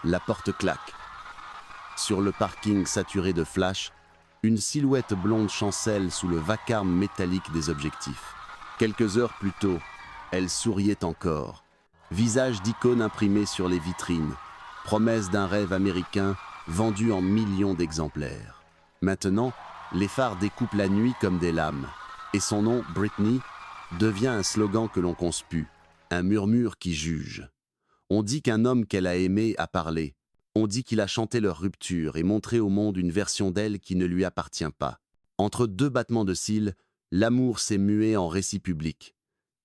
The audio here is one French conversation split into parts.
La porte claque. Sur le parking saturé de flash, une silhouette blonde chancelle sous le vacarme métallique des objectifs. Quelques heures plus tôt, elle souriait encore. Visage d'icône imprimé sur les vitrines, promesse d'un rêve américain vendu en millions d'exemplaires. Maintenant, les phares découpent la nuit comme des lames, et son nom, Britney, devient un slogan que l'on conspue, un murmure qui juge. On dit qu'un homme qu'elle a aimé a parlé. On dit qu'il a chanté leur rupture et montré au monde une version d'elle qui ne lui appartient pas. Entre deux battements de cils, l'amour s'est mué en récit public.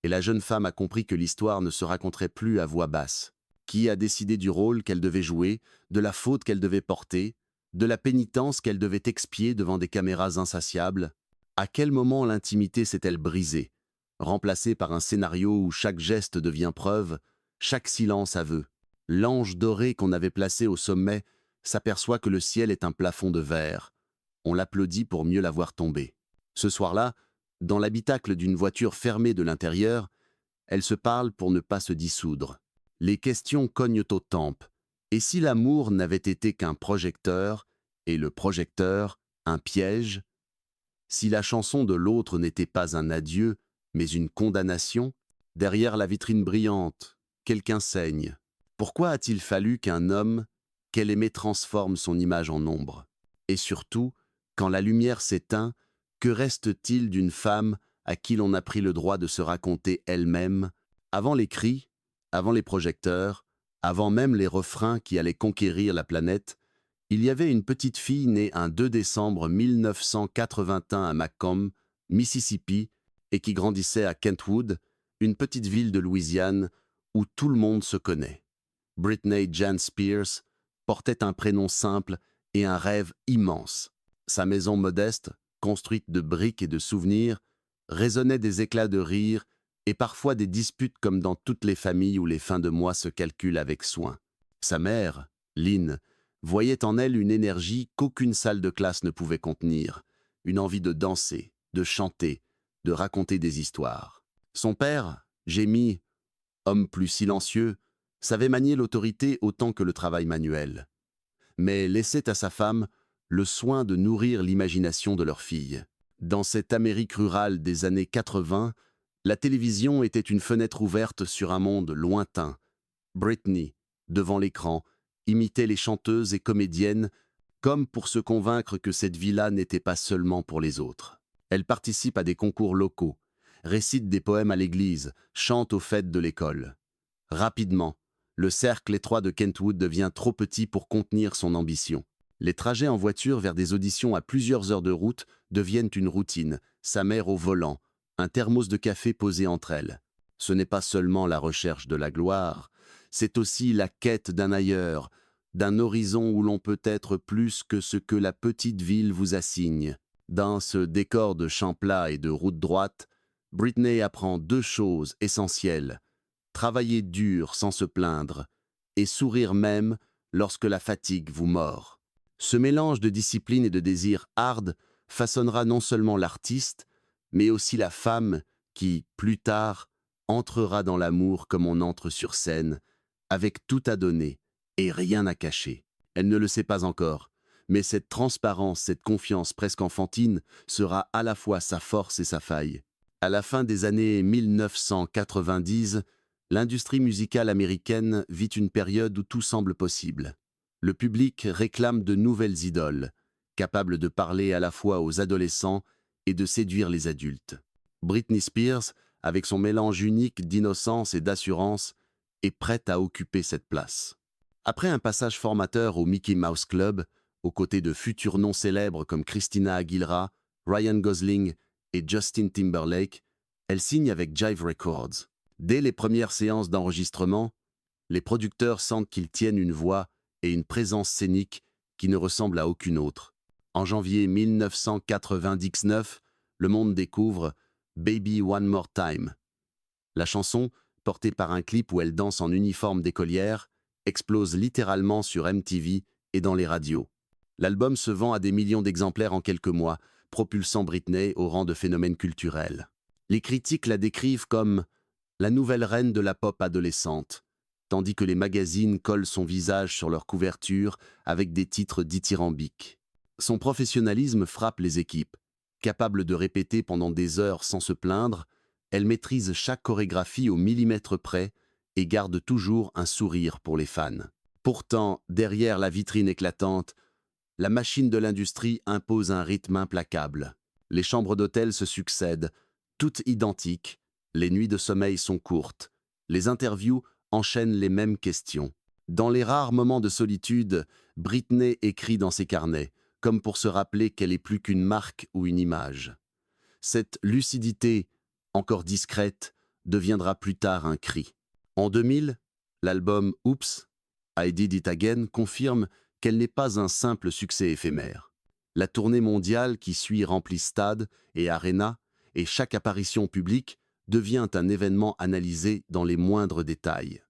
Et la jeune femme a compris que l'histoire ne se raconterait plus à voix basse. Qui a décidé du rôle qu'elle devait jouer, de la faute qu'elle devait porter, de la pénitence qu'elle devait expier devant des caméras insatiables? À quel moment l'intimité s'est-elle brisée, remplacée par un scénario où chaque geste devient preuve, chaque silence aveu? L'ange doré qu'on avait placé au sommet s'aperçoit que le ciel est un plafond de verre. On l'applaudit pour mieux la voir tomber. Ce soir-là, dans l'habitacle d'une voiture fermée de l'intérieur, elles se parlent pour ne pas se dissoudre. Les questions cognent aux tempes. Et si l'amour n'avait été qu'un projecteur, et le projecteur un piège? Si la chanson de l'autre n'était pas un adieu, mais une condamnation? Derrière la vitrine brillante, quelqu'un saigne. Pourquoi a-t-il fallu qu'un homme qu'elle aimait transforme son image en ombre? Et surtout, quand la lumière s'éteint, que reste-t-il d'une femme à qui l'on a pris le droit de se raconter elle-même, avant les cris, avant les projecteurs, avant même les refrains qui allaient conquérir la planète? Il y avait une petite fille née un 2 décembre 1981 à Macomb, Mississippi, et qui grandissait à Kentwood, une petite ville de Louisiane où tout le monde se connaît. Britney Jean Spears portait un prénom simple et un rêve immense. Sa maison modeste, construite de briques et de souvenirs, résonnait des éclats de rire et parfois des disputes comme dans toutes les familles où les fins de mois se calculent avec soin. Sa mère, Lynn, voyait en elle une énergie qu'aucune salle de classe ne pouvait contenir, une envie de danser, de chanter, de raconter des histoires. Son père, Jamie, homme plus silencieux, savait manier l'autorité autant que le travail manuel, mais laissait à sa femme le soin de nourrir l'imagination de leur fille. Dans cette Amérique rurale des années 80, la télévision était une fenêtre ouverte sur un monde lointain. Britney, devant l'écran, imitait les chanteuses et comédiennes comme pour se convaincre que cette vie-là n'était pas seulement pour les autres. Elle participe à des concours locaux, récite des poèmes à l'église, chante aux fêtes de l'école. Rapidement, le cercle étroit de Kentwood devient trop petit pour contenir son ambition. Les trajets en voiture vers des auditions à plusieurs heures de route deviennent une routine, sa mère au volant, un thermos de café posé entre elles. Ce n'est pas seulement la recherche de la gloire, c'est aussi la quête d'un ailleurs, d'un horizon où l'on peut être plus que ce que la petite ville vous assigne. Dans ce décor de champs plats et de routes droites, Britney apprend deux choses essentielles: travailler dur sans se plaindre, et sourire même lorsque la fatigue vous mord. Ce mélange de discipline et de désir hard façonnera non seulement l'artiste, mais aussi la femme qui, plus tard, entrera dans l'amour comme on entre sur scène, avec tout à donner et rien à cacher. Elle ne le sait pas encore, mais cette transparence, cette confiance presque enfantine sera à la fois sa force et sa faille. À la fin des années 1990, l'industrie musicale américaine vit une période où tout semble possible. Le public réclame de nouvelles idoles, capables de parler à la fois aux adolescents et de séduire les adultes. Britney Spears, avec son mélange unique d'innocence et d'assurance, est prête à occuper cette place. Après un passage formateur au Mickey Mouse Club, aux côtés de futurs noms célèbres comme Christina Aguilera, Ryan Gosling et Justin Timberlake, elle signe avec Jive Records. Dès les premières séances d'enregistrement, les producteurs sentent qu'ils tiennent une voix et une présence scénique qui ne ressemblent à aucune autre. En janvier 1999, le monde découvre Baby One More Time. La chanson, portée par un clip où elle danse en uniforme d'écolière, explose littéralement sur MTV et dans les radios. L'album se vend à des millions d'exemplaires en quelques mois, propulsant Britney au rang de phénomène culturel. Les critiques la décrivent comme la nouvelle reine de la pop adolescente, tandis que les magazines collent son visage sur leur couverture avec des titres dithyrambiques. Son professionnalisme frappe les équipes. Capable de répéter pendant des heures sans se plaindre, elle maîtrise chaque chorégraphie au millimètre près et garde toujours un sourire pour les fans. Pourtant, derrière la vitrine éclatante, la machine de l'industrie impose un rythme implacable. Les chambres d'hôtel se succèdent, toutes identiques, les nuits de sommeil sont courtes, les interviews enchaînent les mêmes questions. Dans les rares moments de solitude, Britney écrit dans ses carnets, comme pour se rappeler qu'elle est plus qu'une marque ou une image. Cette lucidité, encore discrète, deviendra plus tard un cri. En 2000, l'album « Oops, I Did It Again » confirme qu'elle n'est pas un simple succès éphémère. La tournée mondiale qui suit remplit stades et arénas, et chaque apparition publique devient un événement analysé dans les moindres détails.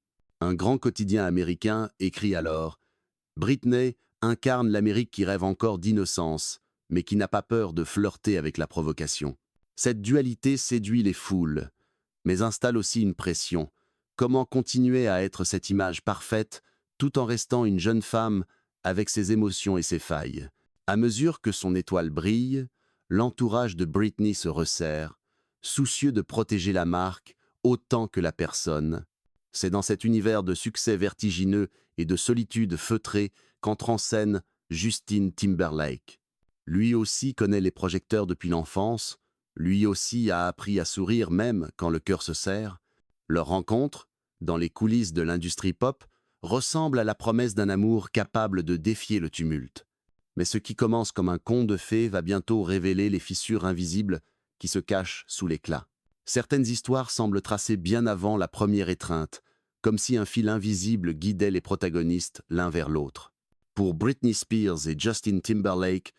Un grand quotidien américain écrit alors « Britney incarne l'Amérique qui rêve encore d'innocence, mais qui n'a pas peur de flirter avec la provocation. » Cette dualité séduit les foules, mais installe aussi une pression. Comment continuer à être cette image parfaite tout en restant une jeune femme avec ses émotions et ses failles? À mesure que son étoile brille, l'entourage de Britney se resserre, soucieux de protéger la marque autant que la personne. C'est dans cet univers de succès vertigineux et de solitude feutrée qu'entre en scène Justin Timberlake. Lui aussi connaît les projecteurs depuis l'enfance, lui aussi a appris à sourire même quand le cœur se serre. Leur rencontre, dans les coulisses de l'industrie pop, ressemble à la promesse d'un amour capable de défier le tumulte. Mais ce qui commence comme un conte de fées va bientôt révéler les fissures invisibles qui se cachent sous l'éclat. Certaines histoires semblent tracées bien avant la première étreinte, comme si un fil invisible guidait les protagonistes l'un vers l'autre. Pour Britney Spears et Justin Timberlake,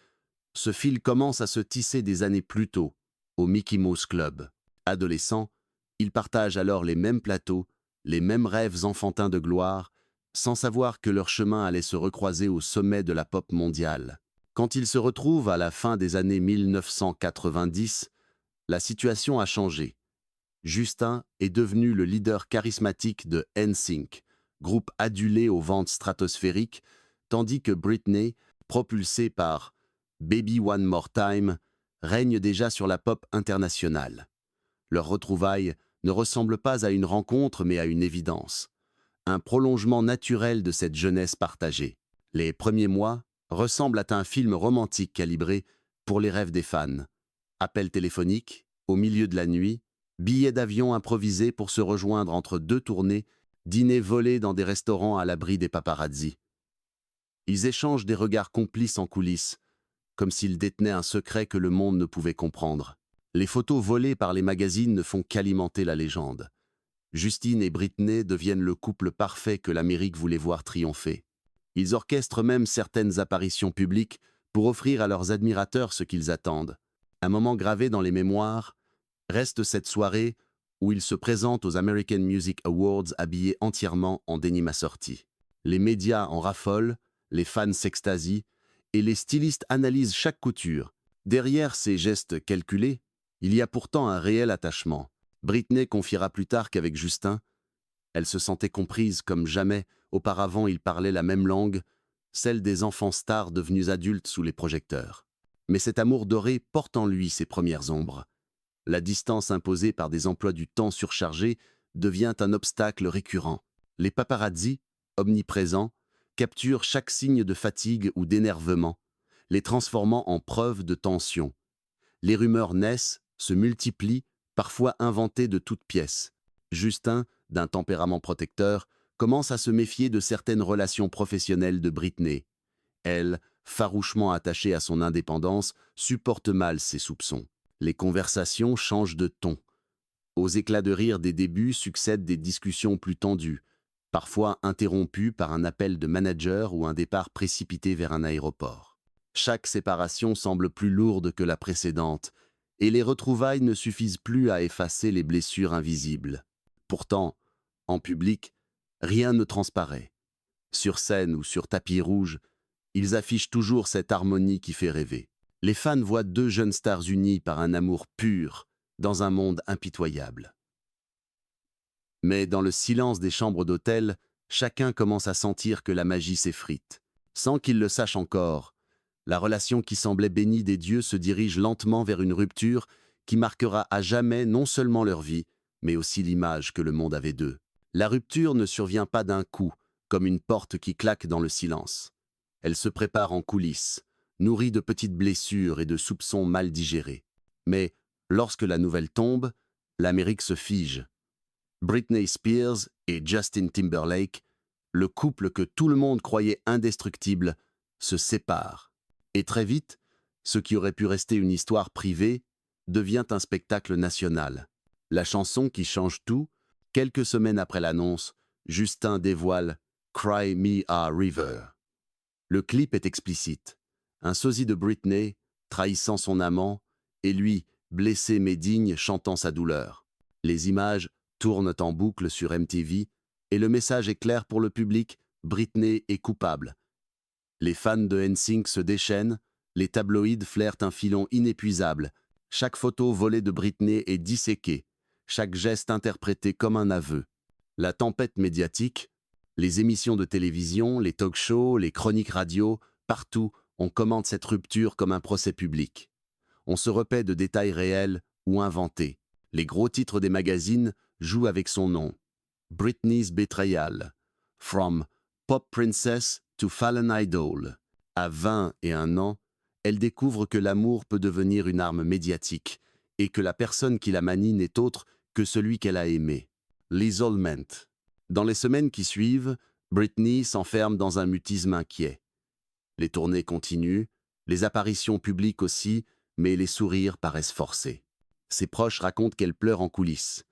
ce fil commence à se tisser des années plus tôt, au Mickey Mouse Club. Adolescents, ils partagent alors les mêmes plateaux, les mêmes rêves enfantins de gloire, sans savoir que leur chemin allait se recroiser au sommet de la pop mondiale. Quand ils se retrouvent à la fin des années 1990, la situation a changé. Justin est devenu le leader charismatique de NSYNC, groupe adulé aux ventes stratosphériques, tandis que Britney, propulsée par Baby One More Time, règne déjà sur la pop internationale. Leur retrouvaille ne ressemble pas à une rencontre mais à une évidence. Un prolongement naturel de cette jeunesse partagée. Les premiers mois ressemblent à un film romantique calibré pour les rêves des fans. Appels téléphoniques, au milieu de la nuit, billets d'avion improvisés pour se rejoindre entre deux tournées, dîners volés dans des restaurants à l'abri des paparazzis. Ils échangent des regards complices en coulisses, comme s'ils détenaient un secret que le monde ne pouvait comprendre. Les photos volées par les magazines ne font qu'alimenter la légende. Justine et Britney deviennent le couple parfait que l'Amérique voulait voir triompher. Ils orchestrent même certaines apparitions publiques pour offrir à leurs admirateurs ce qu'ils attendent. Un moment gravé dans les mémoires reste cette soirée où ils se présentent aux American Music Awards habillés entièrement en denim assorti. Les médias en raffolent, les fans s'extasient, et les stylistes analysent chaque couture. Derrière ces gestes calculés, il y a pourtant un réel attachement. Britney confiera plus tard qu'avec Justin, elle se sentait comprise comme jamais auparavant ils parlaient la même langue, celle des enfants stars devenus adultes sous les projecteurs. Mais cet amour doré porte en lui ses premières ombres. La distance imposée par des emplois du temps surchargés devient un obstacle récurrent. Les paparazzis, omniprésents, capturent chaque signe de fatigue ou d'énervement, les transformant en preuve de tension. Les rumeurs naissent, se multiplient, parfois inventées de toutes pièces. Justin, d'un tempérament protecteur, commence à se méfier de certaines relations professionnelles de Britney. Elle, farouchement attachée à son indépendance, supporte mal ses soupçons. Les conversations changent de ton. Aux éclats de rire des débuts succèdent des discussions plus tendues, parfois interrompues par un appel de manager ou un départ précipité vers un aéroport. Chaque séparation semble plus lourde que la précédente, et les retrouvailles ne suffisent plus à effacer les blessures invisibles. Pourtant, en public, rien ne transparaît. Sur scène ou sur tapis rouge, ils affichent toujours cette harmonie qui fait rêver. Les fans voient deux jeunes stars unies par un amour pur dans un monde impitoyable. Mais dans le silence des chambres d'hôtel, Chacun commence à sentir que la magie s'effrite. Sans qu'ils le sachent encore, la relation qui semblait bénie des dieux se dirige lentement vers une rupture qui marquera à jamais non seulement leur vie, mais aussi l'image que le monde avait d'eux. La rupture ne survient pas d'un coup, comme une porte qui claque dans le silence. Elle se prépare en coulisses, nourrie de petites blessures et de soupçons mal digérés. Mais lorsque la nouvelle tombe, l'Amérique se fige. Britney Spears et Justin Timberlake, le couple que tout le monde croyait indestructible, se séparent. Et très vite, ce qui aurait pu rester une histoire privée devient un spectacle national. La chanson qui change tout, quelques semaines après l'annonce, Justin dévoile Cry Me a River. Le clip est explicite. Un sosie de Britney, trahissant son amant, et lui, blessé mais digne, chantant sa douleur. Les images tournent en boucle sur MTV, et le message est clair pour le public, Britney est coupable. Les fans de NSYNC se déchaînent, les tabloïds flairent un filon inépuisable. Chaque photo volée de Britney est disséquée, chaque geste interprété comme un aveu. La tempête médiatique, les émissions de télévision, les talk-shows, les chroniques radio, partout, on commente cette rupture comme un procès public. On se repaît de détails réels ou inventés. Les gros titres des magazines jouent avec son nom. Britney's Betrayal. From Pop Princess to Fallen Idol. À 21 ans, elle découvre que l'amour peut devenir une arme médiatique et que la personne qui la manie n'est autre que celui qu'elle a aimé. L'isolement. Dans les semaines qui suivent, Britney s'enferme dans un mutisme inquiet. Les tournées continuent, les apparitions publiques aussi, mais les sourires paraissent forcés. Ses proches racontent qu'elle pleure en coulisses,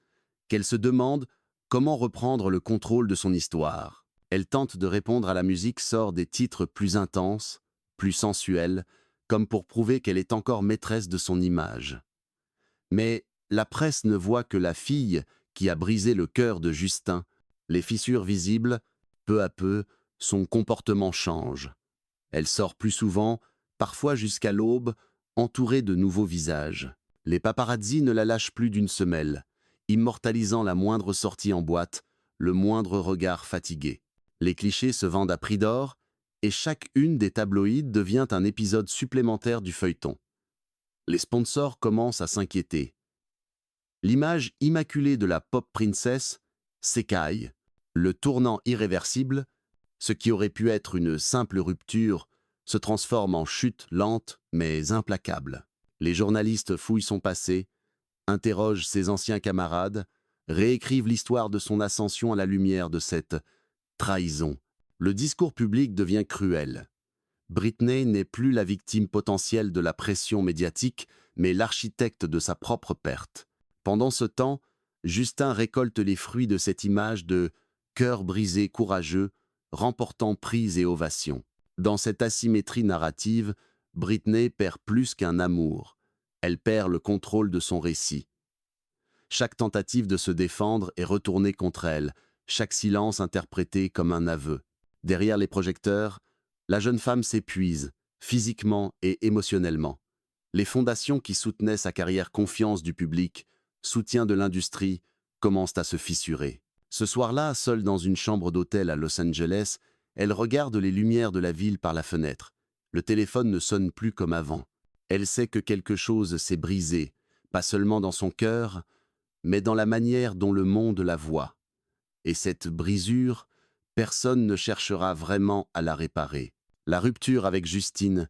qu'elle se demande comment reprendre le contrôle de son histoire. Elle tente de répondre à la musique, sort des titres plus intenses, plus sensuels, comme pour prouver qu'elle est encore maîtresse de son image. Mais la presse ne voit que la fille qui a brisé le cœur de Justin. Les fissures visibles, peu à peu, son comportement change. Elle sort plus souvent, parfois jusqu'à l'aube, entourée de nouveaux visages. Les paparazzis ne la lâchent plus d'une semelle, immortalisant la moindre sortie en boîte, le moindre regard fatigué. Les clichés se vendent à prix d'or, et chaque une des tabloïds devient un épisode supplémentaire du feuilleton. Les sponsors commencent à s'inquiéter. L'image immaculée de la pop princess s'écaille, le tournant irréversible, ce qui aurait pu être une simple rupture, se transforme en chute lente mais implacable. Les journalistes fouillent son passé, interrogent ses anciens camarades, réécrivent l'histoire de son ascension à la lumière de cette trahison. Le discours public devient cruel. Britney n'est plus la victime potentielle de la pression médiatique, mais l'architecte de sa propre perte. Pendant ce temps, Justin récolte les fruits de cette image de cœur brisé courageux, remportant prix et ovations. Dans cette asymétrie narrative, Britney perd plus qu'un amour. Elle perd le contrôle de son récit. Chaque tentative de se défendre est retournée contre elle, chaque silence interprété comme un aveu. Derrière les projecteurs, la jeune femme s'épuise, physiquement et émotionnellement. Les fondations qui soutenaient sa carrière confiance du public, soutien de l'industrie, commencent à se fissurer. Ce soir-là, seule dans une chambre d'hôtel à Los Angeles, elle regarde les lumières de la ville par la fenêtre. Le téléphone ne sonne plus comme avant. Elle sait que quelque chose s'est brisé, pas seulement dans son cœur, mais dans la manière dont le monde la voit. Et cette brisure, personne ne cherchera vraiment à la réparer. La rupture avec Justine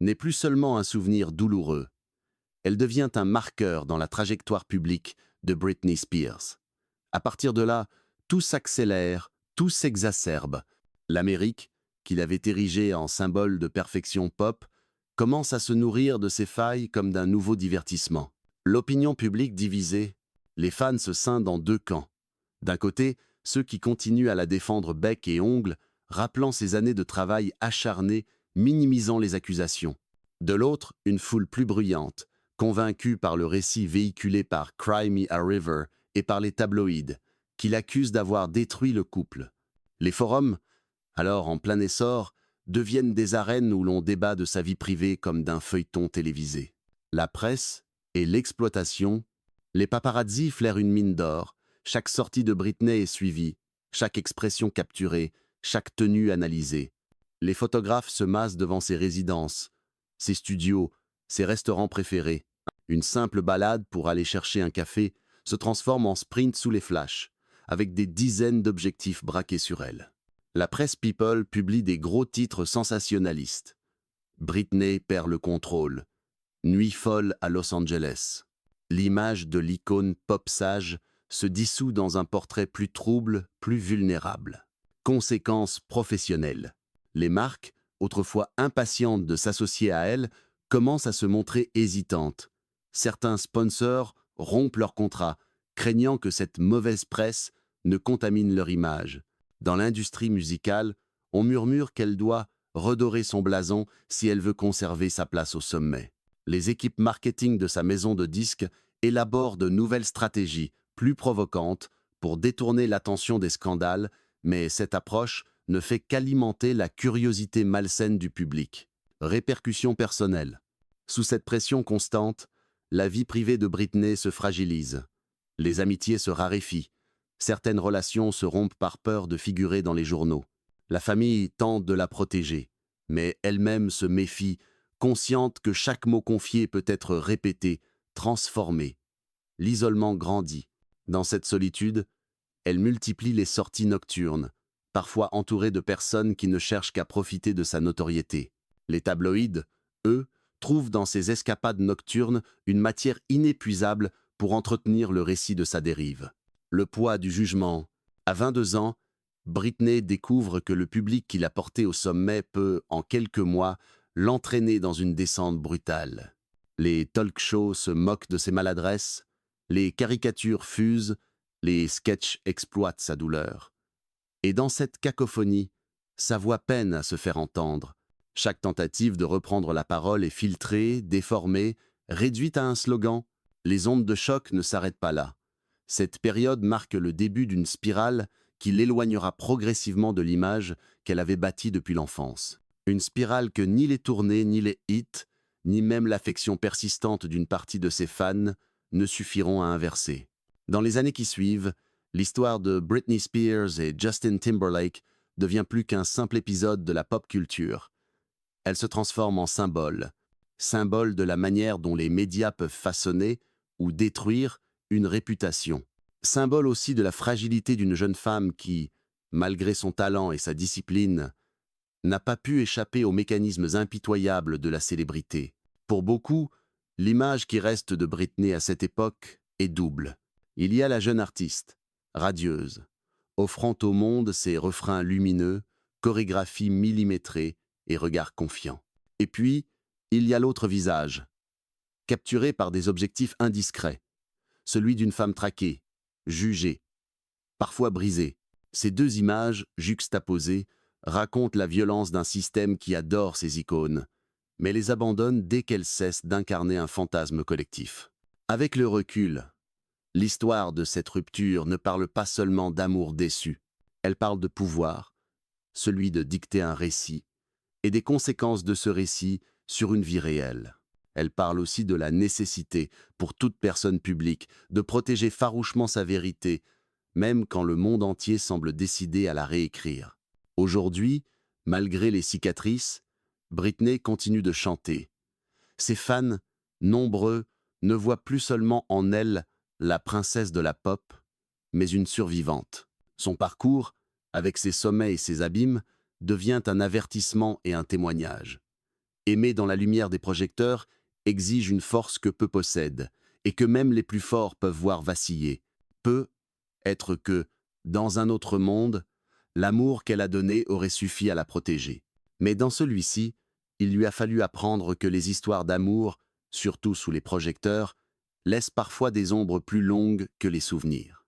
n'est plus seulement un souvenir douloureux. Elle devient un marqueur dans la trajectoire publique de Britney Spears. À partir de là, tout s'accélère, tout s'exacerbe. L'Amérique, qu'il avait érigée en symbole de perfection pop, commence à se nourrir de ses failles comme d'un nouveau divertissement. L'opinion publique divisée, les fans se scindent en deux camps. D'un côté, ceux qui continuent à la défendre bec et ongles, rappelant ses années de travail acharné, minimisant les accusations. De l'autre, une foule plus bruyante, convaincue par le récit véhiculé par Cry Me a River et par les tabloïds, qui l'accusent d'avoir détruit le couple. Les forums, alors en plein essor, deviennent des arènes où l'on débat de sa vie privée comme d'un feuilleton télévisé. La presse et l'exploitation, les paparazzis flairent une mine d'or, chaque sortie de Britney est suivie, chaque expression capturée, chaque tenue analysée. Les photographes se massent devant ses résidences, ses studios, ses restaurants préférés. Une simple balade pour aller chercher un café se transforme en sprint sous les flashs, avec des dizaines d'objectifs braqués sur elle. La presse People publie des gros titres sensationnalistes. Britney perd le contrôle. Nuit folle à Los Angeles. L'image de l'icône pop sage se dissout dans un portrait plus trouble, plus vulnérable. Conséquences professionnelles. Les marques, autrefois impatientes de s'associer à elle, commencent à se montrer hésitantes. Certains sponsors rompent leur contrat, craignant que cette mauvaise presse ne contamine leur image. Dans l'industrie musicale, on murmure qu'elle doit redorer son blason si elle veut conserver sa place au sommet. Les équipes marketing de sa maison de disques élaborent de nouvelles stratégies, plus provocantes, pour détourner l'attention des scandales, mais cette approche ne fait qu'alimenter la curiosité malsaine du public. Répercussions personnelles. Sous cette pression constante, la vie privée de Britney se fragilise. Les amitiés se raréfient. Certaines relations se rompent par peur de figurer dans les journaux. La famille tente de la protéger, mais elle-même se méfie, consciente que chaque mot confié peut être répété, transformé. L'isolement grandit. Dans cette solitude, elle multiplie les sorties nocturnes, parfois entourée de personnes qui ne cherchent qu'à profiter de sa notoriété. Les tabloïds, eux, trouvent dans ces escapades nocturnes une matière inépuisable pour entretenir le récit de sa dérive. Le poids du jugement. À 22 ans, Britney découvre que le public qui l'a portée au sommet peut, en quelques mois, l'entraîner dans une descente brutale. Les talk-shows se moquent de ses maladresses, les caricatures fusent, les sketchs exploitent sa douleur. Et dans cette cacophonie, sa voix peine à se faire entendre. Chaque tentative de reprendre la parole est filtrée, déformée, réduite à un slogan. Les ondes de choc ne s'arrêtent pas là. Cette période marque le début d'une spirale qui l'éloignera progressivement de l'image qu'elle avait bâtie depuis l'enfance. Une spirale que ni les tournées, ni les hits, ni même l'affection persistante d'une partie de ses fans ne suffiront à inverser. Dans les années qui suivent, l'histoire de Britney Spears et Justin Timberlake devient plus qu'un simple épisode de la pop culture. Elle se transforme en symbole, symbole de la manière dont les médias peuvent façonner ou détruire une réputation. Symbole aussi de la fragilité d'une jeune femme qui, malgré son talent et sa discipline, n'a pas pu échapper aux mécanismes impitoyables de la célébrité. Pour beaucoup, l'image qui reste de Britney à cette époque est double. Il y a la jeune artiste, radieuse, offrant au monde ses refrains lumineux, chorégraphies millimétrées et regards confiants. Et puis, il y a l'autre visage, capturé par des objectifs indiscrets, celui d'une femme traquée, jugée, parfois brisée. Ces deux images, juxtaposées, racontent la violence d'un système qui adore ses icônes, mais les abandonne dès qu'elles cessent d'incarner un fantasme collectif. Avec le recul, l'histoire de cette rupture ne parle pas seulement d'amour déçu, elle parle de pouvoir, celui de dicter un récit, et des conséquences de ce récit sur une vie réelle. Elle parle aussi de la nécessité, pour toute personne publique, de protéger farouchement sa vérité, même quand le monde entier semble décidé à la réécrire. Aujourd'hui, malgré les cicatrices, Britney continue de chanter. Ses fans, nombreux, ne voient plus seulement en elle la princesse de la pop, mais une survivante. Son parcours, avec ses sommets et ses abîmes, devient un avertissement et un témoignage. Aimer dans la lumière des projecteurs exige une force que peu possèdent, et que même les plus forts peuvent voir vaciller. Peut être que, dans un autre monde, l'amour qu'elle a donné aurait suffi à la protéger. Mais dans celui-ci, il lui a fallu apprendre que les histoires d'amour, surtout sous les projecteurs, laissent parfois des ombres plus longues que les souvenirs.